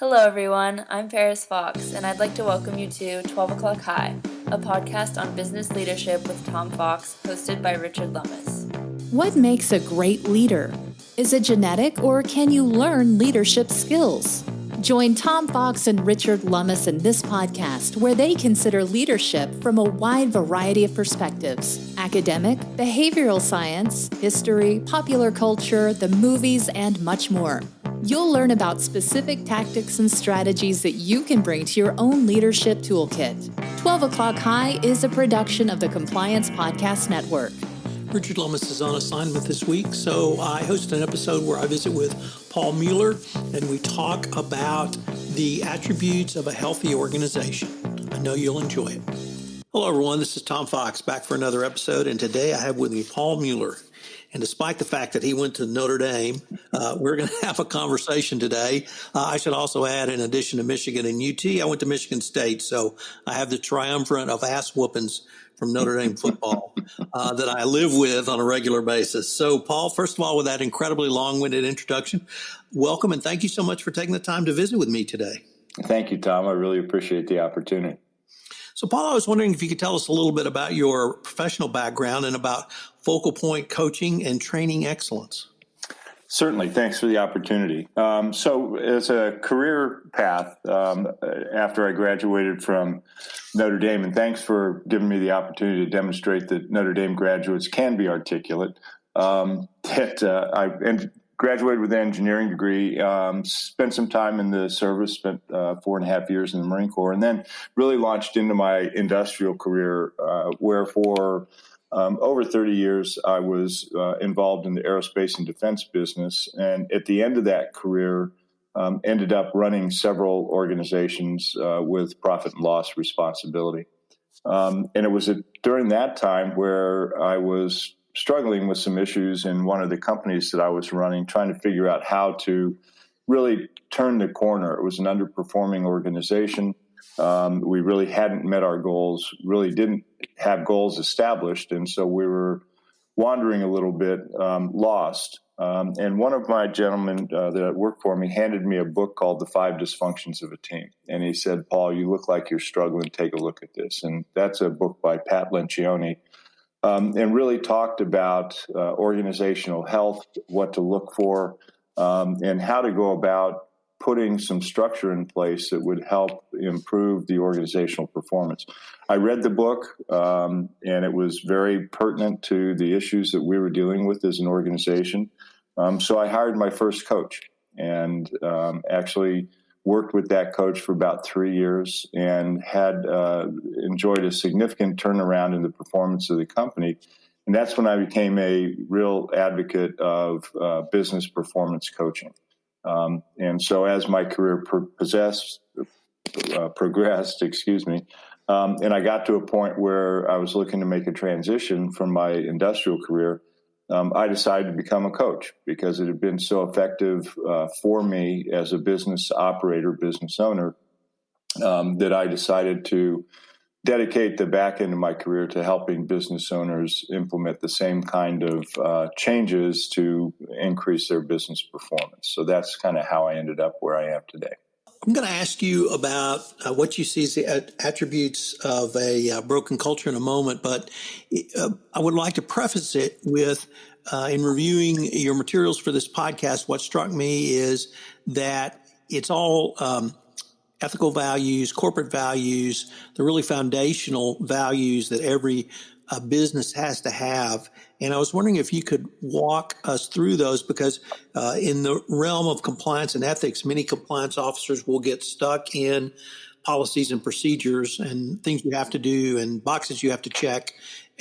Hello everyone, I'm Paris Fox, and I'd like to welcome you to 12 O'Clock High, a podcast on business leadership with Tom Fox, hosted by Richard Lummis. What makes a great leader? Is it genetic, or can you learn leadership skills? Join Tom Fox and Richard Lummis in this podcast, where they consider leadership from a wide variety of perspectives: academic, behavioral science, history, popular culture, the movies, and much more. You'll learn about specific tactics and strategies that you can bring to your own leadership toolkit. 12 O'Clock High is a production of the Compliance Podcast Network. Richard Lummis is on assignment this week, so I host an episode where I visit with Paul Mueller, and we talk about the attributes of a healthy organization. I know you'll enjoy it. Hello, everyone. This is Tom Fox, back for another episode, and today I have with me Paul Mueller. And despite the fact that he went to Notre Dame, we're going to have a conversation today. I should also add, in addition to Michigan and UT, I went to Michigan State. So I have the triumvirate of ass whoopings from Notre Dame football that I live with on a regular basis. So, Paul, first of all, with that incredibly long-winded introduction, welcome and thank you so much for taking the time to visit with me today. Thank you, Tom. I really appreciate the opportunity. So, Paul, I was wondering if you could tell us a little bit about your professional background and about focal point coaching and training excellence. Certainly. Thanks for the opportunity. So as a career path, after I graduated from Notre Dame, and thanks for giving me the opportunity to demonstrate that Notre Dame graduates can be articulate, I graduated with an engineering degree, spent some time in the service, spent 4.5 years in the Marine Corps, and then really launched into my industrial career, where for over 30 years, I was involved in the aerospace and defense business. And at the end of that career, ended up running several organizations with profit and loss responsibility. And it was during that time where I was struggling with some issues in one of the companies that I was running, trying to figure out how to really turn the corner. It was an underperforming organization. We really hadn't met our goals, really didn't have goals established. And so we were wandering a little bit, lost. And one of my gentlemen that worked for me handed me a book called The 5 Dysfunctions of a Team. And he said, "Paul, you look like you're struggling. Take a look at this." And that's a book by Pat Lencioni, and really talked about organizational health, what to look for, and how to go about putting some structure in place that would help improve the organizational performance. I read the book, and it was very pertinent to the issues that we were dealing with as an organization. So I hired my first coach and actually worked with that coach for about 3 years and had enjoyed a significant turnaround in the performance of the company. And that's when I became a real advocate of business performance coaching. And so as my career progressed, and I got to a point where I was looking to make a transition from my industrial career, I decided to become a coach because it had been so effective for me as a business operator, business owner, that I decided to dedicate the back end of my career to helping business owners implement the same kind of changes to increase their business performance. So that's kind of how I ended up where I am today. I'm going to ask you about what you see as the attributes of a broken culture in a moment, but I would like to preface it with, in reviewing your materials for this podcast, what struck me is that it's all ethical values, corporate values, the really foundational values that every business has to have. And I was wondering if you could walk us through those, because in the realm of compliance and ethics, many compliance officers will get stuck in policies and procedures and things you have to do and boxes you have to check,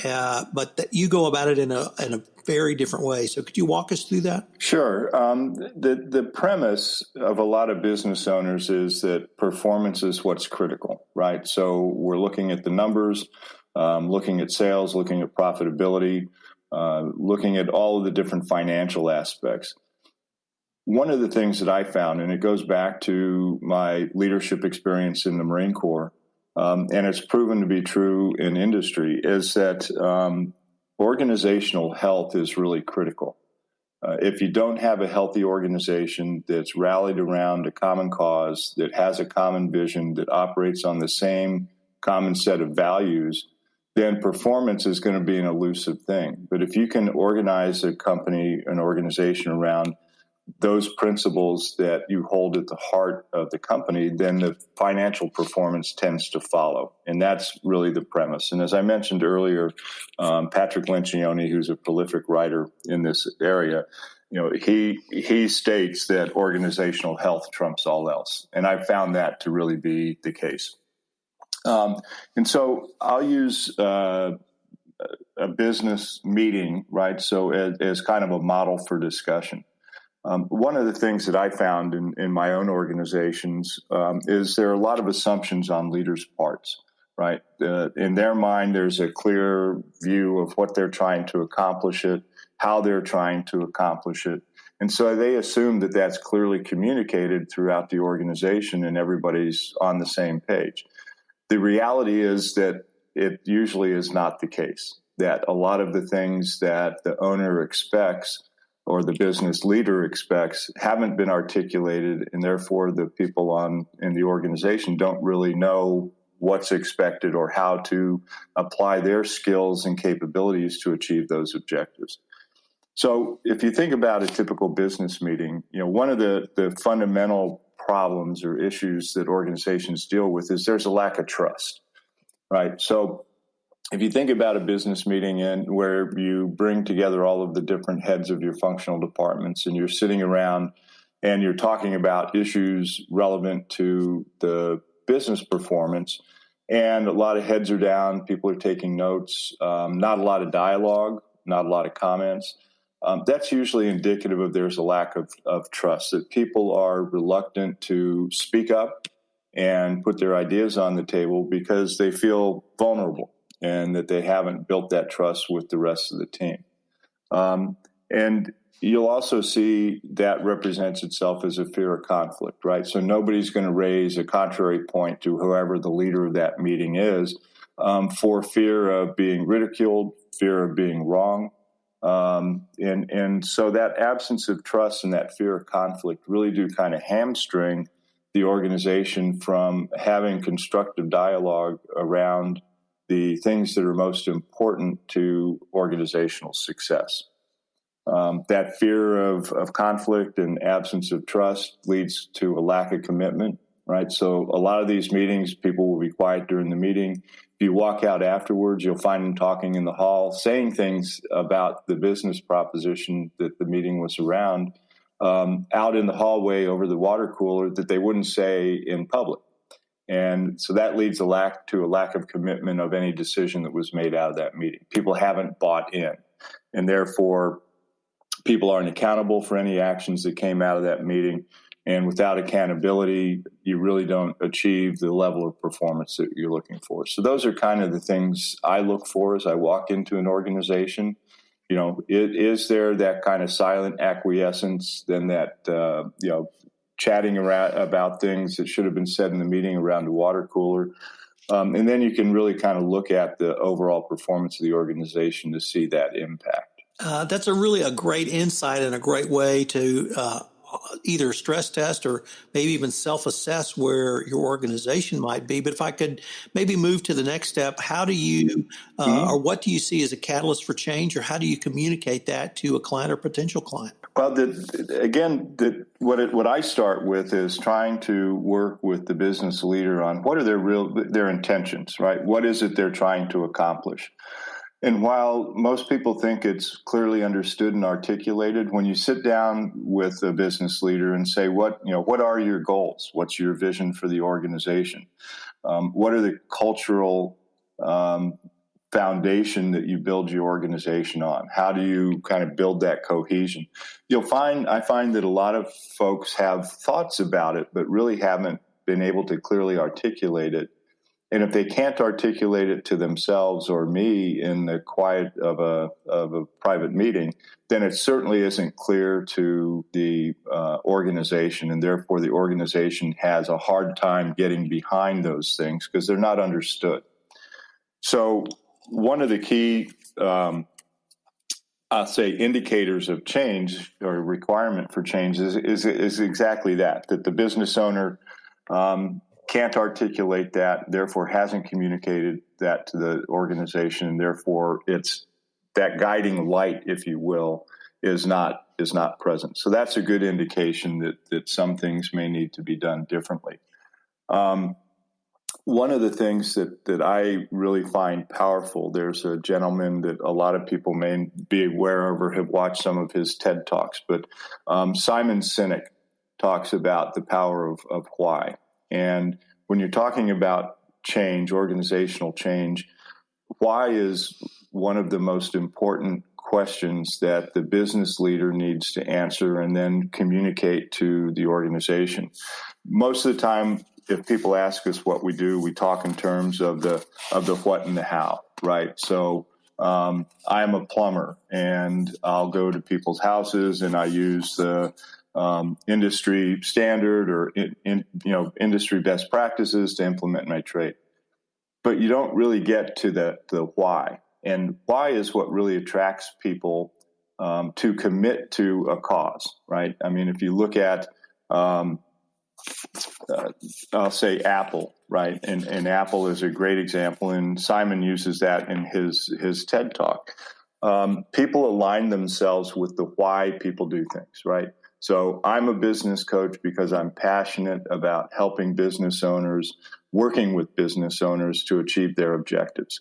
but that you go about it in a very different way. So could you walk us through that? Sure. The premise of a lot of business owners is that performance is what's critical, right? So we're looking at the numbers, looking at sales, looking at profitability, looking at all of the different financial aspects. One of the things that I found, and it goes back to my leadership experience in the Marine Corps, and it's proven to be true in industry, is that organizational health is really critical. If you don't have a healthy organization that's rallied around a common cause, that has a common vision, that operates on the same common set of values, then performance is going to be an elusive thing. But if you can organize a company, an organization around those principles that you hold at the heart of the company, then the financial performance tends to follow. And that's really the premise. And as I mentioned earlier, Patrick Lencioni, who's a prolific writer in this area, he states that organizational health trumps all else. And I've found that to really be the case. And so I'll use a business meeting, right? So as kind of a model for discussion. One of the things that I found in my own organizations is there are a lot of assumptions on leaders' parts, right? In their mind, there's a clear view of what they're trying to accomplish it, how they're trying to accomplish it. And so they assume that that's clearly communicated throughout the organization and everybody's on the same page. The reality is that it usually is not the case, that a lot of the things that the owner expects or the business leader expects haven't been articulated, and therefore the people in the organization don't really know what's expected or how to apply their skills and capabilities to achieve those objectives. So if you think about a typical business meeting, one of the fundamental problems or issues that organizations deal with is there's a lack of trust, right? So if you think about a business meeting and where you bring together all of the different heads of your functional departments and you're sitting around and you're talking about issues relevant to the business performance, and a lot of heads are down, people are taking notes, not a lot of dialogue, not a lot of comments, that's usually indicative of there's a lack of trust, that people are reluctant to speak up and put their ideas on the table because they feel vulnerable and that they haven't built that trust with the rest of the team. And you'll also see that represents itself as a fear of conflict, right? So nobody's going to raise a contrary point to whoever the leader of that meeting is for fear of being ridiculed, fear of being wrong. And so that absence of trust and that fear of conflict really do kind of hamstring the organization from having constructive dialogue around the things that are most important to organizational success. That fear of conflict and absence of trust leads to a lack of commitment, right? So a lot of these meetings, people will be quiet during the meeting. If you walk out afterwards, you'll find them talking in the hall, saying things about the business proposition that the meeting was around out in the hallway over the water cooler that they wouldn't say in public. And so that leads to a lack of commitment of any decision that was made out of that meeting. People haven't bought in, and therefore people aren't accountable for any actions that came out of that meeting. And without accountability, you really don't achieve the level of performance that you're looking for. So those are kind of the things I look for as I walk into an organization. Is there that kind of silent acquiescence, then that, chatting around about things that should have been said in the meeting around the water cooler. And then you can really kind of look at the overall performance of the organization to see that impact. That's a great insight and a great way to either stress test or maybe even self-assess where your organization might be. But if I could maybe move to the next step, how do you or what do you see as a catalyst for change, or how do you communicate that to a client or potential client? Well, what I start with is trying to work with the business leader on what are their intentions, right? What is it they're trying to accomplish? And while most people think it's clearly understood and articulated, when you sit down with a business leader and say, what are your goals? What's your vision for the organization? What are the cultural foundation that you build your organization on? How do you kind of build that cohesion? I find that a lot of folks have thoughts about it, but really haven't been able to clearly articulate it. And if they can't articulate it to themselves or me in the quiet of a private meeting, then it certainly isn't clear to the organization, and therefore the organization has a hard time getting behind those things because they're not understood. So one of the key I'll say indicators of change or requirement for change is exactly that the business owner can't articulate that, therefore hasn't communicated that to the organization, and therefore it's that guiding light, if you will, is not present. So that's a good indication that some things may need to be done differently. One of the things that I really find powerful, there's a gentleman that a lot of people may be aware of or have watched some of his TED Talks, but Simon Sinek talks about the power of why. And when you're talking about change, organizational change, why is one of the most important questions that the business leader needs to answer and then communicate to the organization. Most of the time, if people ask us what we do, we talk in terms of the what and the how, right? So I'm a plumber, and I'll go to people's houses and I use the industry standard or industry best practices to implement my trade. But you don't really get to the why. And why is what really attracts people to commit to a cause, right? I mean, if you look at, I'll say Apple, right? And Apple is a great example, and Simon uses that in his TED Talk. People align themselves with the why people do things, right? So I'm a business coach because I'm passionate about helping business owners, working with business owners to achieve their objectives.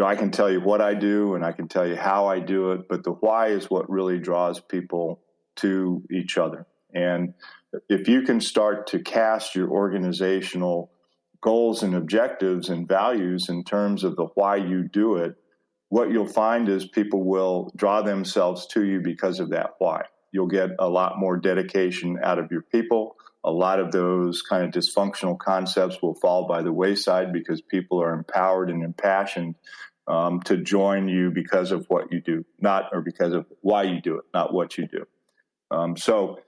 I can tell you what I do and I can tell you how I do it, but the why is what really draws people to each other. And if you can start to cast your organizational goals and objectives and values in terms of the why you do it, what you'll find is people will draw themselves to you because of that why. You'll get a lot more dedication out of your people. A lot of those kind of dysfunctional concepts will fall by the wayside because people are empowered and impassioned to join you because of what you do, or because of why you do it, not what you do. So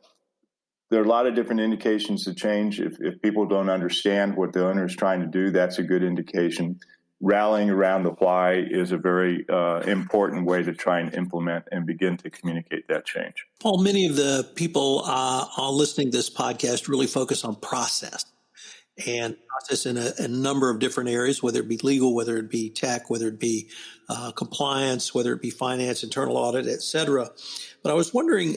there are a lot of different indications to change. If people don't understand what the owner is trying to do, that's a good indication. Rallying around the why is a very important way to try and implement and begin to communicate that change. Paul, many of the people listening to this podcast really focus on process and process in a number of different areas, whether it be legal, whether it be tech, whether it be compliance, whether it be finance, internal audit, et cetera. But I was wondering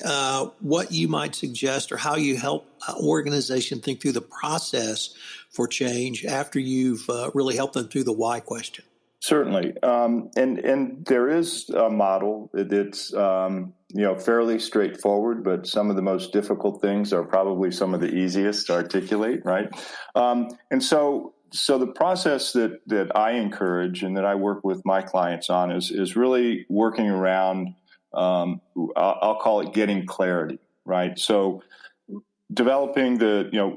what you might suggest or how you help an organization think through the process for change after you've really helped them through the why question. Certainly. And there is a model that's, fairly straightforward, but some of the most difficult things are probably some of the easiest to articulate, right? And so the process that I encourage and that I work with my clients on is really working around, I'll call it getting clarity, right? So developing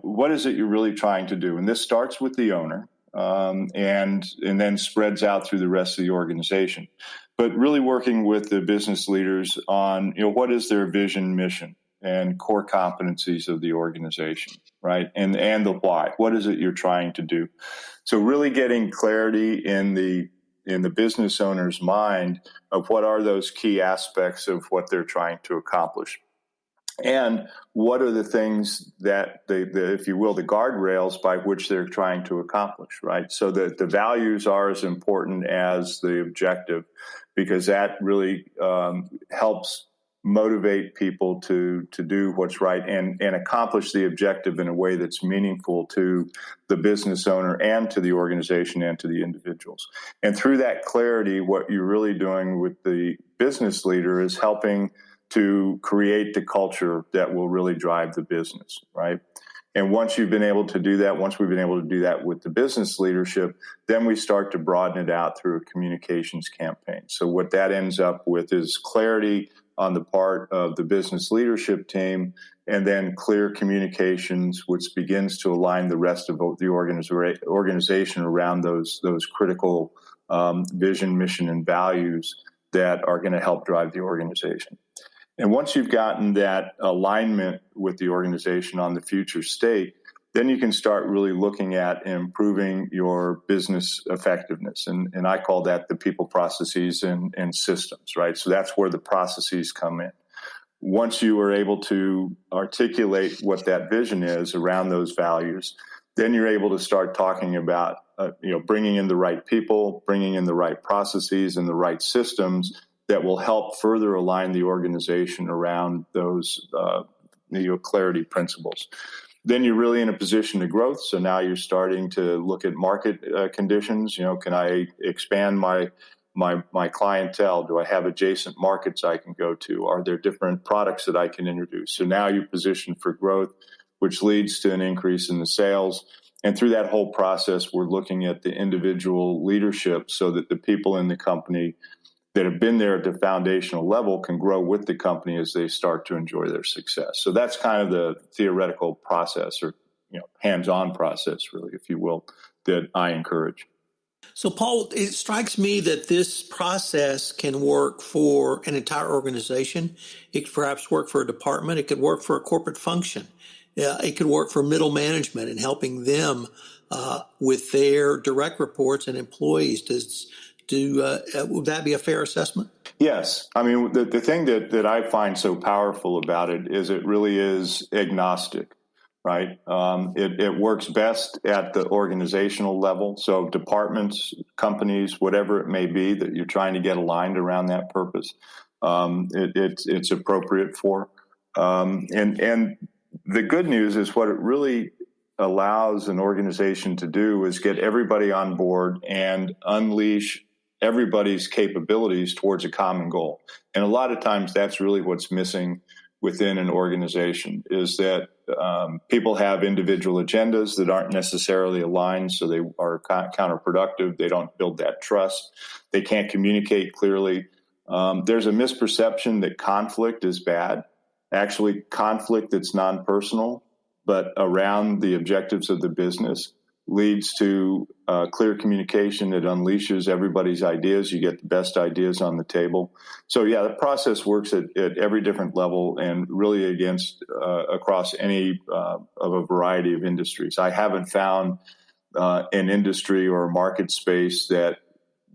what is it you're really trying to do? And this starts with the owner. And then spreads out through the rest of the organization. But really working with the business leaders on, what is their vision, mission, and core competencies of the organization, right? And the why. What is it you're trying to do? So really getting clarity in the business owner's mind of what are those key aspects of what they're trying to accomplish. And what are the things that if you will, the guardrails by which they're trying to accomplish, right? So that the values are as important as the objective, because that really helps motivate people to do what's right and accomplish the objective in a way that's meaningful to the business owner and to the organization and to the individuals. And through that clarity, what you're really doing with the business leader is helping to create the culture that will really drive the business, right? And once we've been able to do that with the business leadership, then we start to broaden it out through a communications campaign. So what that ends up with is clarity on the part of the business leadership team, and then clear communications, which begins to align the rest of the organization around those critical vision, mission, and values that are going to help drive the organization. And once you've gotten that alignment with the organization on the future state, then you can start really looking at improving your business effectiveness. And I call that the people, processes, and systems, right? So that's where the processes come in. Once you are able to articulate what that vision is around those values, then you're able to start talking about, bringing in the right people, bringing in the right processes and the right systems that will help further align the organization around those clarity principles. Then you're really in a position of growth. So now you're starting to look at market conditions. Can I expand my clientele? Do I have adjacent markets I can go to? Are there different products that I can introduce? So now you're positioned for growth, which leads to an increase in the sales. And through that whole process, we're looking at the individual leadership so that the people in the company that have been there at the foundational level can grow with the company as they start to enjoy their success. So that's kind of the theoretical process, or hands-on process, really, if you will, that I encourage. So, Paul, it strikes me that this process can work for an entire organization. It could perhaps work for a department. It could work for a corporate function. It could work for middle management and helping them with their direct reports and employees. Would that be a fair assessment? Yes. I mean, the thing that I find so powerful about it is it really is agnostic, right? It works best at the organizational level. So departments, companies, whatever it may be that you're trying to get aligned around that purpose, it's appropriate for. And the good news is what it really allows an organization to do is get everybody on board and unleash everybody's capabilities towards a common goal. And a lot of times that's really what's missing within an organization, is that people have individual agendas that aren't necessarily aligned, so they are counterproductive. They don't build that trust. They can't communicate clearly. There's a misperception that conflict is bad. Actually, conflict that's non-personal, but around the objectives of the business, leads to clear communication that unleashes everybody's ideas. You get the best ideas on the table. So, yeah, the process works at every different level and really across any of a variety of industries. I haven't found an industry or a market space that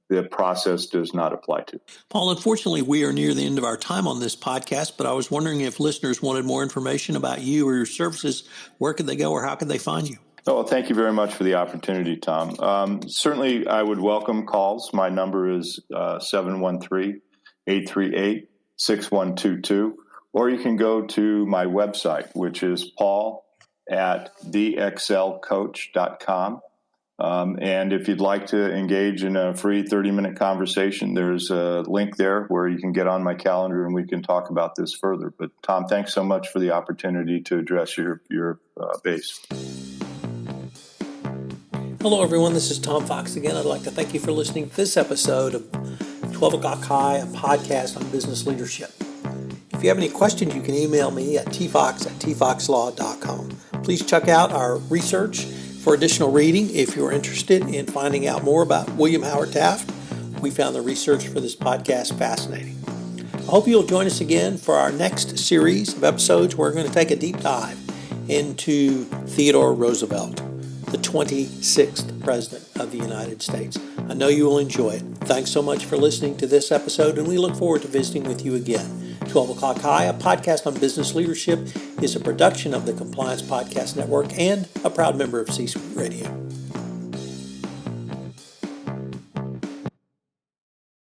the process does not apply to. Paul, unfortunately, we are near the end of our time on this podcast, but I was wondering if listeners wanted more information about you or your services, where could they go or how could they find you? Oh, well, thank you very much for the opportunity, Tom. Certainly, I would welcome calls. My number is 713-838-6122, or you can go to my website, which is paul@thexcelcoach.com. And if you'd like to engage in a free 30-minute conversation, there's a link there where you can get on my calendar and we can talk about this further. But Tom, thanks so much for the opportunity to address your base. Hello, everyone. This is Tom Fox again. I'd like to thank you for listening to this episode of 12 O'Clock High, a podcast on business leadership. If you have any questions, you can email me at tfox@tfoxlaw.com. Please check out our research for additional reading if you're interested in finding out more about William Howard Taft. We found the research for this podcast fascinating. I hope you'll join us again for our next series of episodes where we're going to take a deep dive into Theodore Roosevelt, the 26th President of the United States. I know you will enjoy it. Thanks so much for listening to this episode, and we look forward to visiting with you again. 12 O'Clock High, a podcast on business leadership, is a production of the Compliance Podcast Network and a proud member of C-Suite Radio.